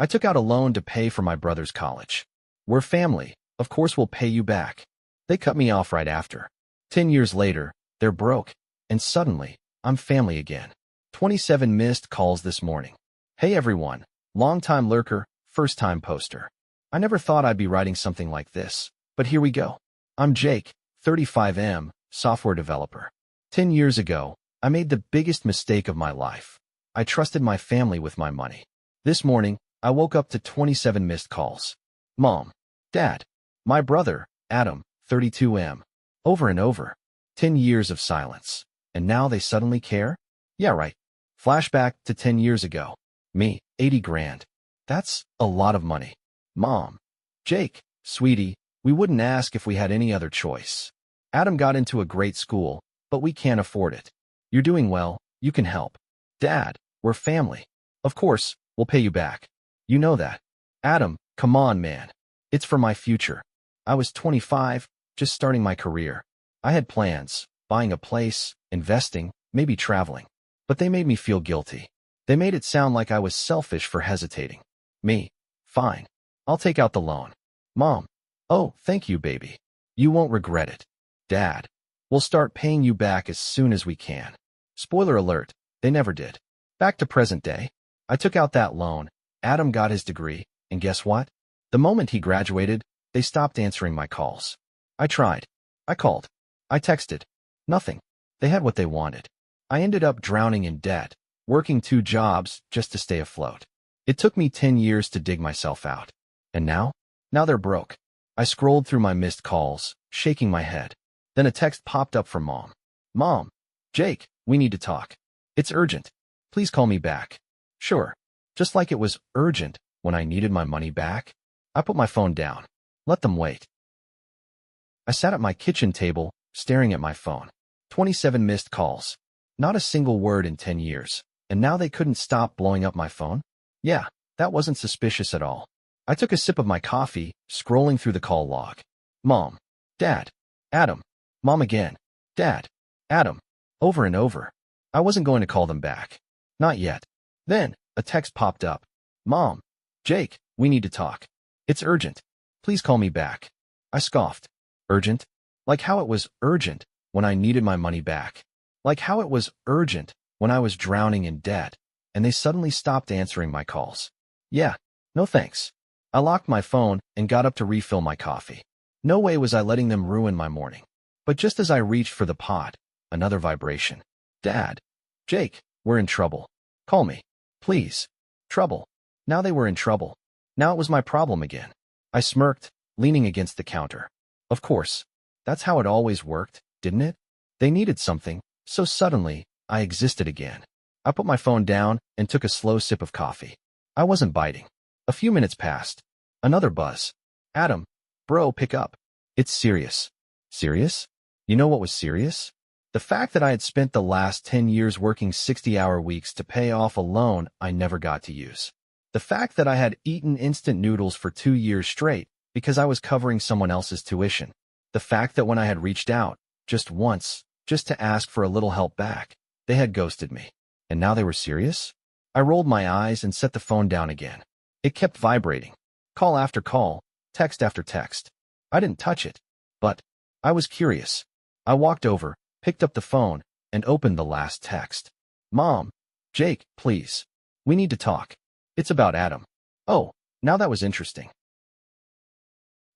I took out a loan to pay for my brother's college. We're family. Of course we'll pay you back. They cut me off right after. 10 years later, they're broke, and suddenly, I'm family again. 27 missed calls this morning. Hey everyone, long-time lurker, first-time poster. I never thought I'd be writing something like this, but here we go. I'm Jake, 35M, software developer. 10 years ago, I made the biggest mistake of my life. I trusted my family with my money. This morning, I woke up to 27 missed calls. Mom, Dad, my brother, Adam, 32M. Over and over. 10 years of silence. And now they suddenly care? Yeah, right. Flashback to 10 years ago. Me, 80 grand. That's a lot of money. Mom, Jake, sweetie, we wouldn't ask if we had any other choice. Adam got into a great school, but we can't afford it. You're doing well, you can help. Dad, we're family. Of course, we'll pay you back. You know that. Adam, come on, man. It's for my future. I was 25, just starting my career. I had plans, buying a place, investing, maybe traveling. But they made me feel guilty. They made it sound like I was selfish for hesitating. Me, fine. I'll take out the loan. Mom, oh, thank you, baby. You won't regret it. Dad, we'll start paying you back as soon as we can. Spoiler alert, they never did. Back to present day. I took out that loan, Adam got his degree, and guess what? The moment he graduated, they stopped answering my calls. I tried. I called. I texted. Nothing. They had what they wanted. I ended up drowning in debt, working 2 jobs just to stay afloat. It took me 10 years to dig myself out. And now? Now they're broke. I scrolled through my missed calls, shaking my head. Then a text popped up from Mom. Mom, Jake, we need to talk. It's urgent. Please call me back. Sure. Just like it was urgent when I needed my money back. I put my phone down. Let them wait. I sat at my kitchen table, staring at my phone. 27 missed calls. Not a single word in 10 years. And now they couldn't stop blowing up my phone? Yeah, that wasn't suspicious at all. I took a sip of my coffee, scrolling through the call log. Mom, Dad, Adam, Mom again, Dad, Adam, over and over. I wasn't going to call them back. Not yet. Then, a text popped up. Mom, Jake, we need to talk. It's urgent. Please call me back. I scoffed. Urgent? Like how it was urgent when I needed my money back. Like how it was urgent when I was drowning in debt, and they suddenly stopped answering my calls. Yeah, no thanks. I locked my phone and got up to refill my coffee. No way was I letting them ruin my morning. But just as I reached for the pot, another vibration. Dad, Jake, we're in trouble. Call me. Please. Trouble. Now they were in trouble. Now it was my problem again. I smirked, leaning against the counter. Of course. That's how it always worked, didn't it? They needed something, so suddenly, I existed again. I put my phone down and took a slow sip of coffee. I wasn't biting. A few minutes passed. Another buzz. Adam, bro, pick up. It's serious. Serious? You know what was serious? The fact that I had spent the last 10 years working 60-hour weeks to pay off a loan I never got to use. The fact that I had eaten instant noodles for 2 years straight because I was covering someone else's tuition. The fact that when I had reached out, just once, just to ask for a little help back, they had ghosted me. And now they were serious? I rolled my eyes and set the phone down again. It kept vibrating. Call after call, text after text. I didn't touch it, but I was curious. I walked over, picked up the phone, and opened the last text. Mom, Jake, please. We need to talk. It's about Adam. Oh, now that was interesting.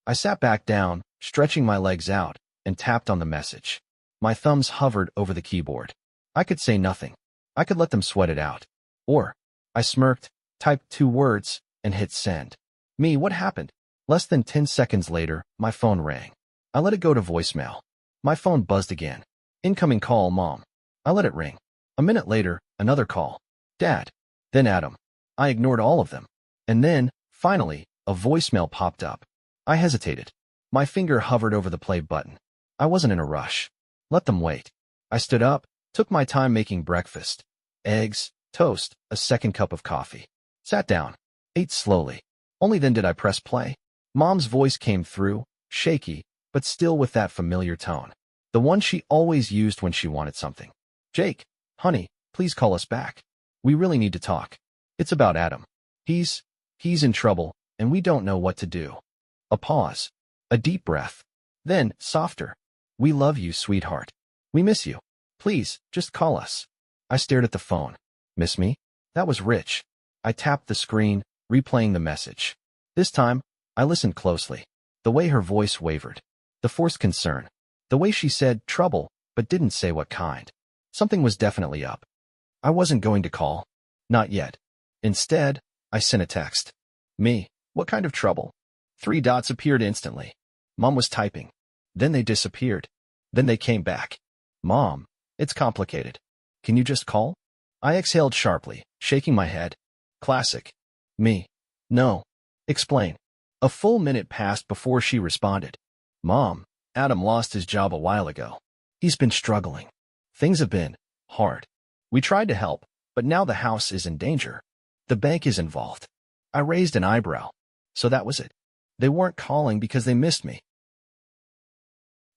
I sat back down, stretching my legs out, and tapped on the message. My thumbs hovered over the keyboard. I could say nothing. I could let them sweat it out. Or, I smirked, typed 2 words, and hit send. Me, what happened? Less than 10 seconds later, my phone rang. I let it go to voicemail. My phone buzzed again. Incoming call, Mom. I let it ring. A minute later, another call. Dad. Then Adam. I ignored all of them. And then, finally, a voicemail popped up. I hesitated. My finger hovered over the play button. I wasn't in a rush. Let them wait. I stood up, took my time making breakfast. Eggs, toast, a second cup of coffee. Sat down, ate slowly. Only then did I press play. Mom's voice came through, shaky, but still with that familiar tone. The one she always used when she wanted something. Jake, honey, please call us back. We really need to talk. It's about Adam. He's He's in trouble, and we don't know what to do. A pause. A deep breath. Then, softer. We love you, sweetheart. We miss you. Please, just call us. I stared at the phone. Miss me? That was Rich. I tapped the screen, replaying the message. This time, I listened closely. The way her voice wavered. The forced concern. The way she said trouble, but didn't say what kind. Something was definitely up. I wasn't going to call. Not yet. Instead, I sent a text. Me, what kind of trouble? 3 dots appeared instantly. Mom was typing. Then they disappeared. Then they came back. Mom, it's complicated. Can you just call? I exhaled sharply, shaking my head. Classic. Me. No. Explain. A full minute passed before she responded. Mom, Adam lost his job a while ago. He's been struggling. Things have been hard. We tried to help, but now the house is in danger. The bank is involved. I raised an eyebrow. So that was it. They weren't calling because they missed me.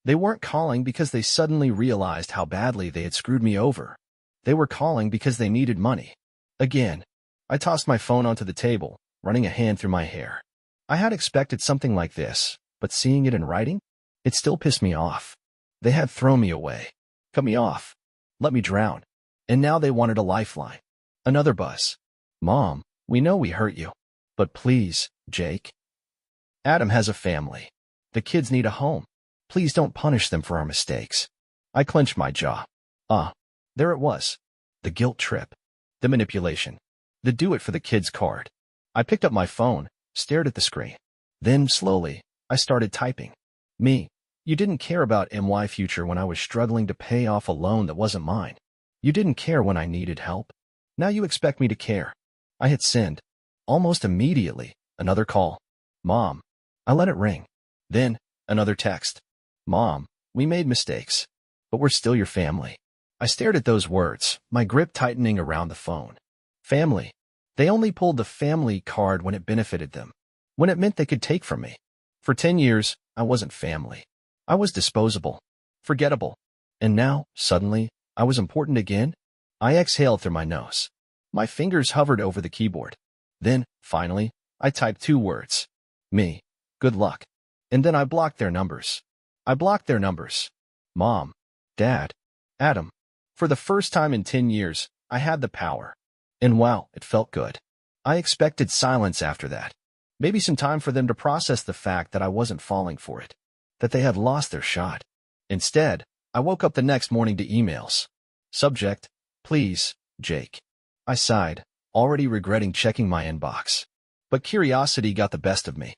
They weren't calling because they suddenly realized how badly they had screwed me over. They were calling because they needed money. Again, I tossed my phone onto the table, running a hand through my hair. I had expected something like this, but seeing it in writing, it still pissed me off. They had thrown me away, cut me off, let me drown, and now they wanted a lifeline. Another buzz. Mom, we know we hurt you, but please, Jake. Adam has a family. The kids need a home. Please don't punish them for our mistakes. I clenched my jaw. There it was. The guilt trip. The manipulation. The do it for the kids card. I picked up my phone, stared at the screen. Then, slowly, I started typing. Me, you didn't care about my future when I was struggling to pay off a loan that wasn't mine. You didn't care when I needed help. Now you expect me to care. I hit send. Almost immediately, another call. Mom. I let it ring. Then, another text. Mom, we made mistakes, but we're still your family. I stared at those words, my grip tightening around the phone. Family. They only pulled the family card when it benefited them, when it meant they could take from me. For 10 years, I wasn't family. I was disposable, forgettable. And now, suddenly, I was important again? I exhaled through my nose. My fingers hovered over the keyboard. Then, finally, I typed 2 words. Me. Good luck. And then I blocked their numbers. I blocked their numbers. Mom. Dad. Adam. For the first time in 10 years, I had the power. And wow, it felt good. I expected silence after that. Maybe some time for them to process the fact that I wasn't falling for it, that they had lost their shot. Instead, I woke up the next morning to emails. Subject, please, Jake. I sighed, already regretting checking my inbox. But curiosity got the best of me.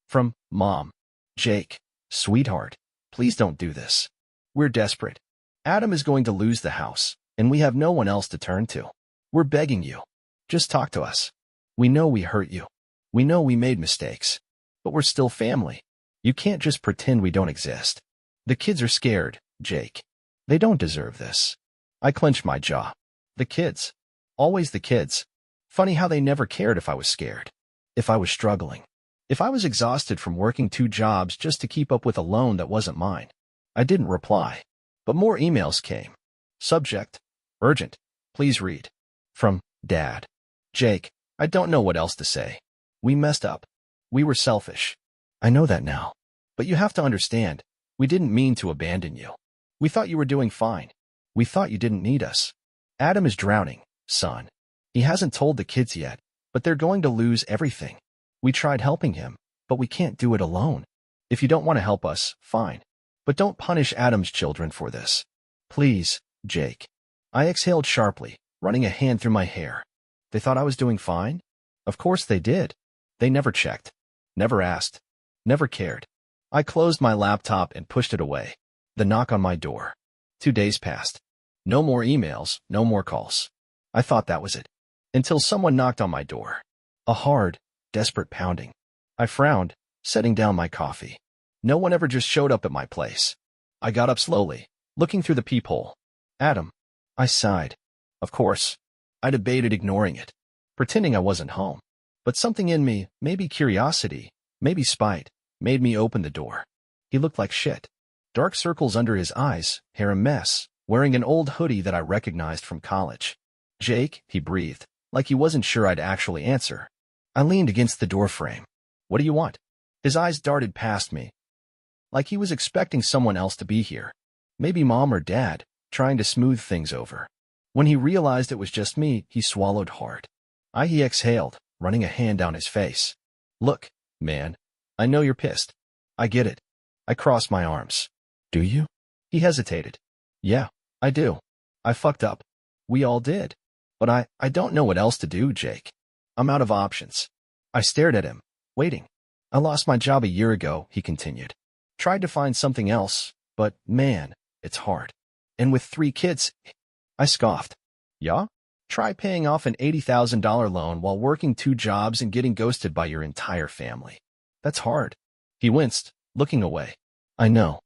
From Mom. Jake, sweetheart, please don't do this. We're desperate. Adam is going to lose the house, and we have no one else to turn to. We're begging you. Just talk to us. We know we hurt you. We know we made mistakes. But we're still family. You can't just pretend we don't exist. The kids are scared, Jake. They don't deserve this. I clenched my jaw. The kids. Always the kids. Funny how they never cared if I was scared. If I was struggling. If I was exhausted from working 2 jobs just to keep up with a loan that wasn't mine. I didn't reply. But more emails came. Subject, urgent. Please read. From Dad. Jake, I don't know what else to say. We messed up. We were selfish. I know that now. But you have to understand, we didn't mean to abandon you. We thought you were doing fine. We thought you didn't need us. Adam is drowning, son. He hasn't told the kids yet, but they're going to lose everything. We tried helping him, but we can't do it alone. If you don't want to help us, fine. But don't punish Adam's children for this. Please, Jake. I exhaled sharply, running a hand through my hair. They thought I was doing fine? Of course they did. They never checked. Never asked. Never cared. I closed my laptop and pushed it away. The knock on my door. 2 days passed. No more emails, no more calls. I thought that was it. Until someone knocked on my door. A hard, desperate pounding. I frowned, setting down my coffee. No one ever just showed up at my place. I got up slowly, looking through the peephole. Adam. I sighed. Of course. I debated ignoring it, pretending I wasn't home. But something in me, maybe curiosity, maybe spite, made me open the door. He looked like shit. Dark circles under his eyes, hair a mess, wearing an old hoodie that I recognized from college. Jake, he breathed. like he wasn't sure I'd actually answer. I leaned against the doorframe. What do you want? His eyes darted past me, like he was expecting someone else to be here. Maybe mom or dad, trying to smooth things over. When he realized it was just me, he swallowed hard. He exhaled, running a hand down his face. Look, man, I know you're pissed. I get it. I crossed my arms. Do you? He hesitated. Yeah, I do. I fucked up. We all did. But I don't know what else to do, Jake. I'm out of options. I stared at him, waiting. I lost my job a year ago, he continued. Tried to find something else, but man, it's hard. And with 3 kids, I scoffed. Yeah? Try paying off an $80,000 loan while working 2 jobs and getting ghosted by your entire family. That's hard. He winced, looking away. I know.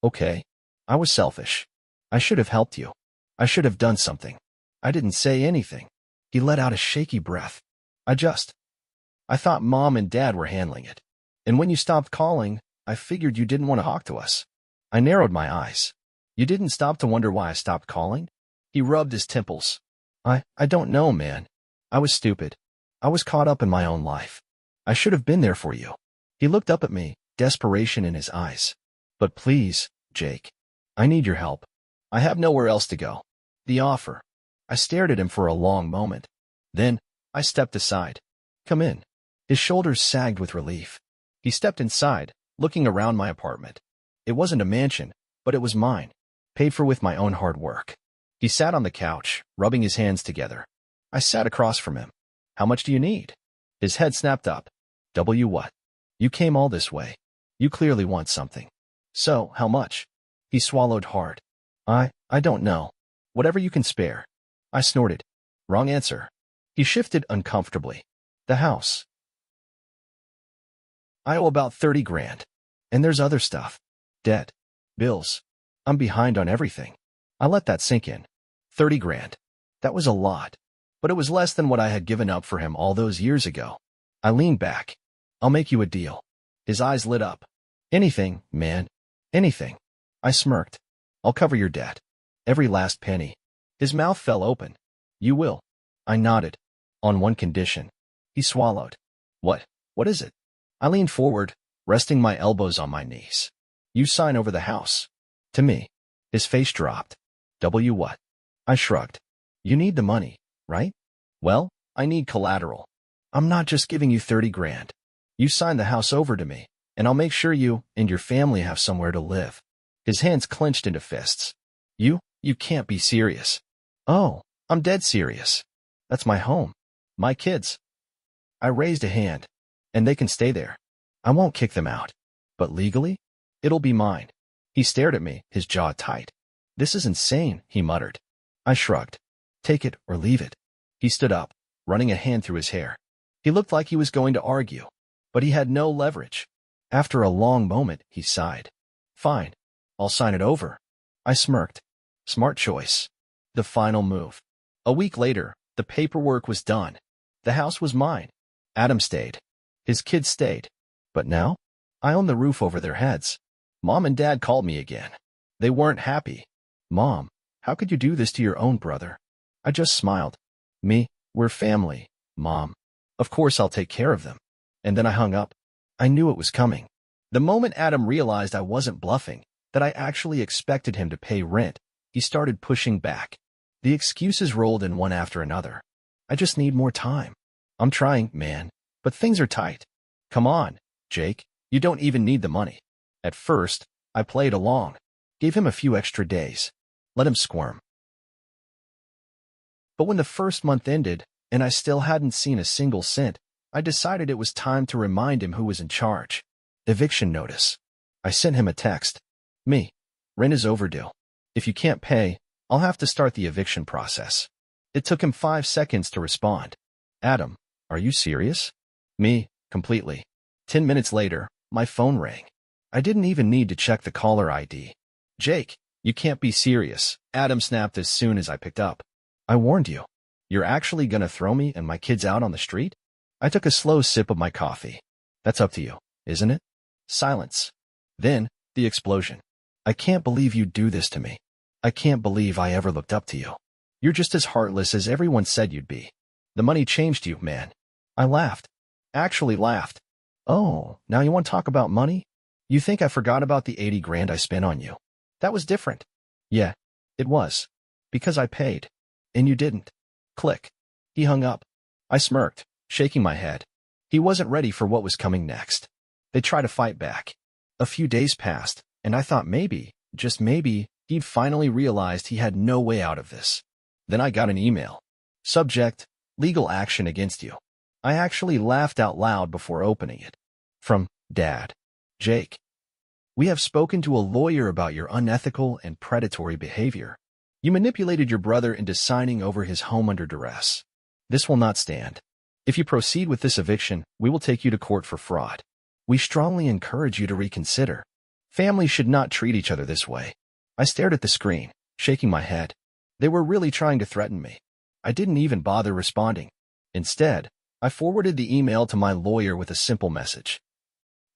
Okay. I was selfish. I should have helped you. I should have done something. I didn't say anything. He let out a shaky breath. I thought mom and dad were handling it. And when you stopped calling, I figured you didn't want to talk to us. I narrowed my eyes. You didn't stop to wonder why I stopped calling? He rubbed his temples. I don't know, man. I was stupid. I was caught up in my own life. I should have been there for you. He looked up at me, desperation in his eyes. But please, Jake, I need your help. I have nowhere else to go. The offer. I stared at him for a long moment. Then, I stepped aside. Come in. His shoulders sagged with relief. He stepped inside, looking around my apartment. It wasn't a mansion, but it was mine, paid for with my own hard work. He sat on the couch, rubbing his hands together. I sat across from him. How much do you need? His head snapped up. What? You came all this way. You clearly want something. So, how much? He swallowed hard. I don't know. Whatever you can spare. I snorted. Wrong answer. He shifted uncomfortably. The house. I owe about 30 grand. And there's other stuff. Debt. Bills. I'm behind on everything. I let that sink in. 30 grand. That was a lot. But it was less than what I had given up for him all those years ago. I leaned back. I'll make you a deal. His eyes lit up. Anything, man. Anything. I smirked. I'll cover your debt. Every last penny. His mouth fell open. You will. I nodded. On one condition. He swallowed. What? What is it? I leaned forward, resting my elbows on my knees. You sign over the house. To me. His face dropped. What? I shrugged. You need the money, right? Well, I need collateral. I'm not just giving you 30 grand. You sign the house over to me, and I'll make sure you and your family have somewhere to live. His hands clenched into fists. You can't be serious. Oh, I'm dead serious. That's my home. My kids. I raised a hand. And they can stay there. I won't kick them out. But legally? It'll be mine. He stared at me, his jaw tight. This is insane, he muttered. I shrugged. Take it or leave it. He stood up, running a hand through his hair. He looked like he was going to argue, but he had no leverage. After a long moment, he sighed. Fine. I'll sign it over. I smirked. Smart choice. The final move. A week later, the paperwork was done. The house was mine. Adam stayed. His kids stayed. But now, I own the roof over their heads. Mom and Dad called me again. They weren't happy. Mom, how could you do this to your own brother? I just smiled. We're family, Mom. Of course I'll take care of them. And then I hung up. I knew it was coming. The moment Adam realized I wasn't bluffing, that I actually expected him to pay rent, he started pushing back. The excuses rolled in one after another. I just need more time. I'm trying, man, but things are tight. Come on, Jake, you don't even need the money. At first, I played along, gave him a few extra days, let him squirm. But when the first month ended, and I still hadn't seen a single cent, I decided it was time to remind him who was in charge. Eviction notice. I sent him a text. Rent is overdue. If you can't pay, I'll have to start the eviction process. It took him 5 seconds to respond. Adam, are you serious? Completely. 10 minutes later, my phone rang. I didn't even need to check the caller ID. Jake, you can't be serious, Adam snapped as soon as I picked up. I warned you. You're actually gonna throw me and my kids out on the street? I took a slow sip of my coffee. That's up to you, isn't it? Silence. Then, the explosion. I can't believe you'd do this to me. I can't believe I ever looked up to you. You're just as heartless as everyone said you'd be. The money changed you, man. I laughed. Actually laughed. Oh, now you want to talk about money? You think I forgot about the 80 grand I spent on you? That was different. Yeah, it was. Because I paid. And you didn't. Click. He hung up. I smirked, shaking my head. He wasn't ready for what was coming next. They tried to fight back. A few days passed, and I thought maybe, just maybe, he'd finally realized he had no way out of this. Then I got an email. Subject, legal action against you. I actually laughed out loud before opening it. From Dad. Jake. We have spoken to a lawyer about your unethical and predatory behavior. You manipulated your brother into signing over his home under duress. This will not stand. If you proceed with this eviction, we will take you to court for fraud. We strongly encourage you to reconsider. Families should not treat each other this way. I stared at the screen, shaking my head. They were really trying to threaten me. I didn't even bother responding. Instead, I forwarded the email to my lawyer with a simple message.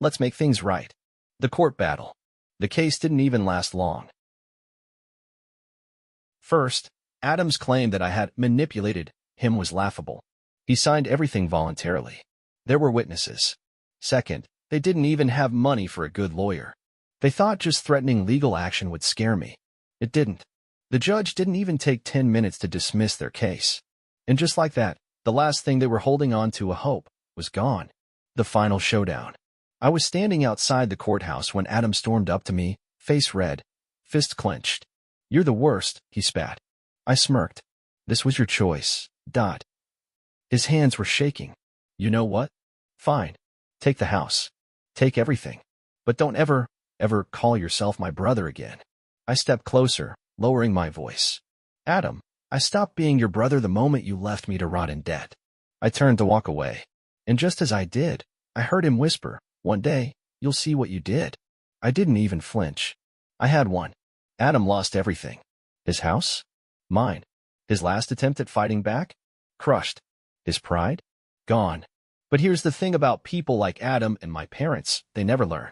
Let's make things right. The court battle. The case didn't even last long. First, Adam's claim that I had manipulated him was laughable. He signed everything voluntarily. There were witnesses. Second, they didn't even have money for a good lawyer. They thought just threatening legal action would scare me. It didn't. The judge didn't even take 10 minutes to dismiss their case. And just like that, the last thing they were holding on to, a hope, was gone. The final showdown. I was standing outside the courthouse when Adam stormed up to me, face red, fist clenched. You're the worst, he spat. I smirked. This was your choice. His hands were shaking. You know what? Fine. Take the house. Take everything. But don't ever call yourself my brother again. I stepped closer, lowering my voice. Adam, I stopped being your brother the moment you left me to rot in debt. I turned to walk away. And just as I did, I heard him whisper, one day, you'll see what you did. I didn't even flinch. I had one. Adam lost everything. His house? Mine. His last attempt at fighting back? Crushed. His pride? Gone. But here's the thing about people like Adam and my parents, they never learn.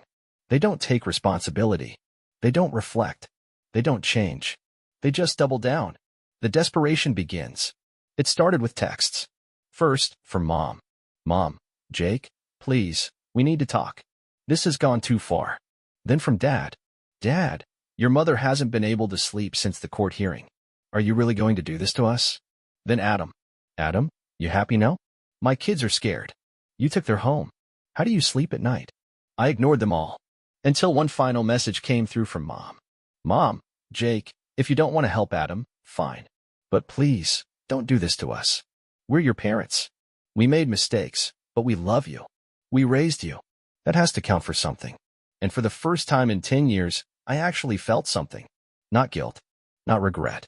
They don't take responsibility. They don't reflect. They don't change. They just double down. The desperation begins. It started with texts. First, from Mom. Mom, Jake, please, we need to talk. This has gone too far. Then from Dad. Dad, your mother hasn't been able to sleep since the court hearing. Are you really going to do this to us? Then Adam. Adam, you happy now? My kids are scared. You took their home. How do you sleep at night? I ignored them all. Until one final message came through from Mom. Mom, Jake, if you don't want to help Adam, fine. But please, don't do this to us. We're your parents. We made mistakes, but we love you. We raised you. That has to count for something. And for the first time in 10 years, I actually felt something. Not guilt. Not regret.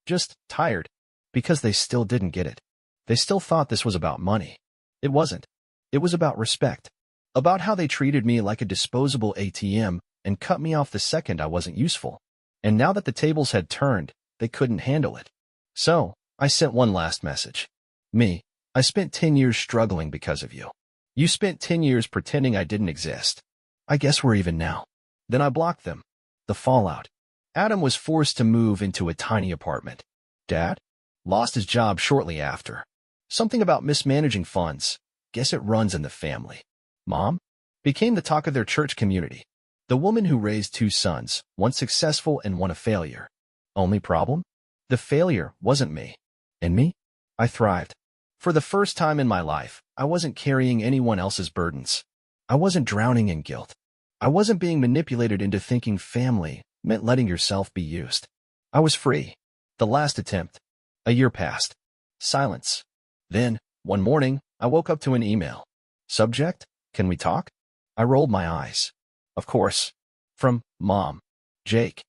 Just tired. Because they still didn't get it. They still thought this was about money. It wasn't. It was about respect. About how they treated me like a disposable ATM and cut me off the second I wasn't useful. And now that the tables had turned, they couldn't handle it. So, I sent one last message. Me, I spent 10 years struggling because of you. You spent 10 years pretending I didn't exist. I guess we're even now. Then I blocked them. The fallout. Adam was forced to move into a tiny apartment. Dad? Lost his job shortly after. Something about mismanaging funds. Guess it runs in the family. Mom? Became the talk of their church community. The woman who raised 2 sons, one successful and one a failure. Only problem? The failure wasn't me. And me? I thrived. For the first time in my life, I wasn't carrying anyone else's burdens. I wasn't drowning in guilt. I wasn't being manipulated into thinking family meant letting yourself be used. I was free. The last attempt. A year passed. Silence. Then, one morning, I woke up to an email. Subject, can we talk? I rolled my eyes. Of course. From Mom. Jake.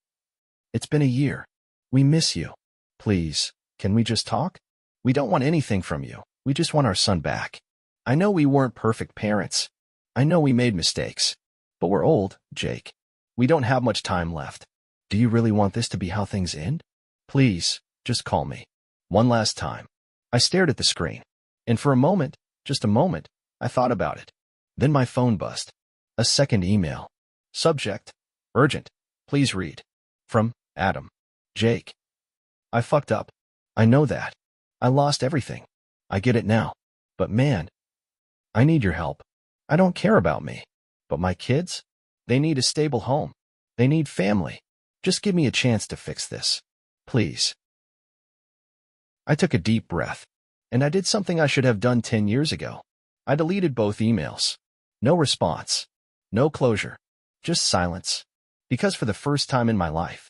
It's been a year. We miss you. Please, can we just talk? We don't want anything from you. We just want our son back. I know we weren't perfect parents. I know we made mistakes. But we're old, Jake. We don't have much time left. Do you really want this to be how things end? Please, just call me. One last time. I stared at the screen. And for a moment, just a moment, I thought about it. Then my phone buzzed. A second email. Subject. Urgent. Please read. From Adam. Jake. I fucked up. I know that. I lost everything. I get it now. But man, I need your help. I don't care about me. But my kids? They need a stable home. They need family. Just give me a chance to fix this. Please. I took a deep breath, and I did something I should have done 10 years ago. I deleted both emails. No response. No closure. Just silence. Because for the first time in my life,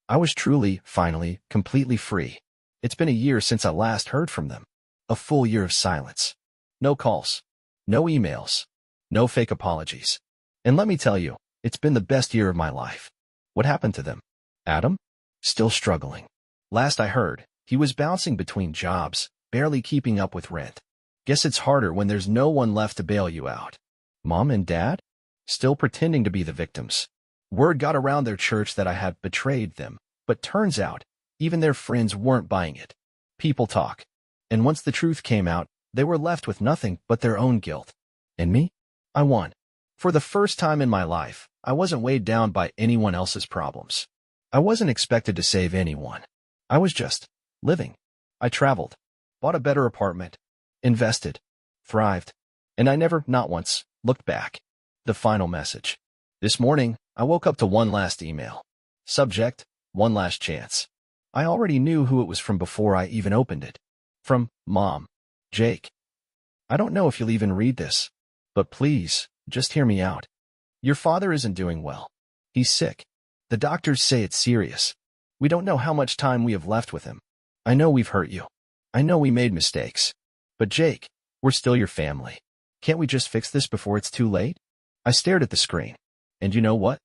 I was truly, finally, completely free. It's been a year since I last heard from them. A full year of silence. No calls. No emails. No fake apologies. And let me tell you, it's been the best year of my life. What happened to them? Adam? Still struggling. Last I heard, he was bouncing between jobs, barely keeping up with rent. Guess it's harder when there's no one left to bail you out. Mom and Dad? Still pretending to be the victims. Word got around their church that I had betrayed them, but turns out, even their friends weren't buying it. People talk. And once the truth came out, they were left with nothing but their own guilt. And me? I won. For the first time in my life, I wasn't weighed down by anyone else's problems. I wasn't expected to save anyone. I was just living. I traveled, bought a better apartment, invested, thrived, and I never, not once, looked back. The final message. This morning, I woke up to one last email. Subject, one last chance. I already knew who it was from before I even opened it. From Mom. Jake. I don't know if you'll even read this, but please, just hear me out. Your father isn't doing well. He's sick. The doctors say it's serious. We don't know how much time we have left with him. I know we've hurt you. I know we made mistakes. But Jake, we're still your family. Can't we just fix this before it's too late? I stared at the screen. And you know what?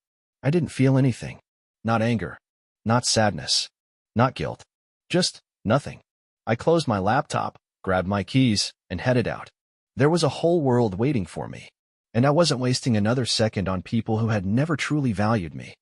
I didn't feel anything. Not anger. Not sadness. Not guilt. Just nothing. I closed my laptop, grabbed my keys, and headed out. There was a whole world waiting for me. And I wasn't wasting another second on people who had never truly valued me.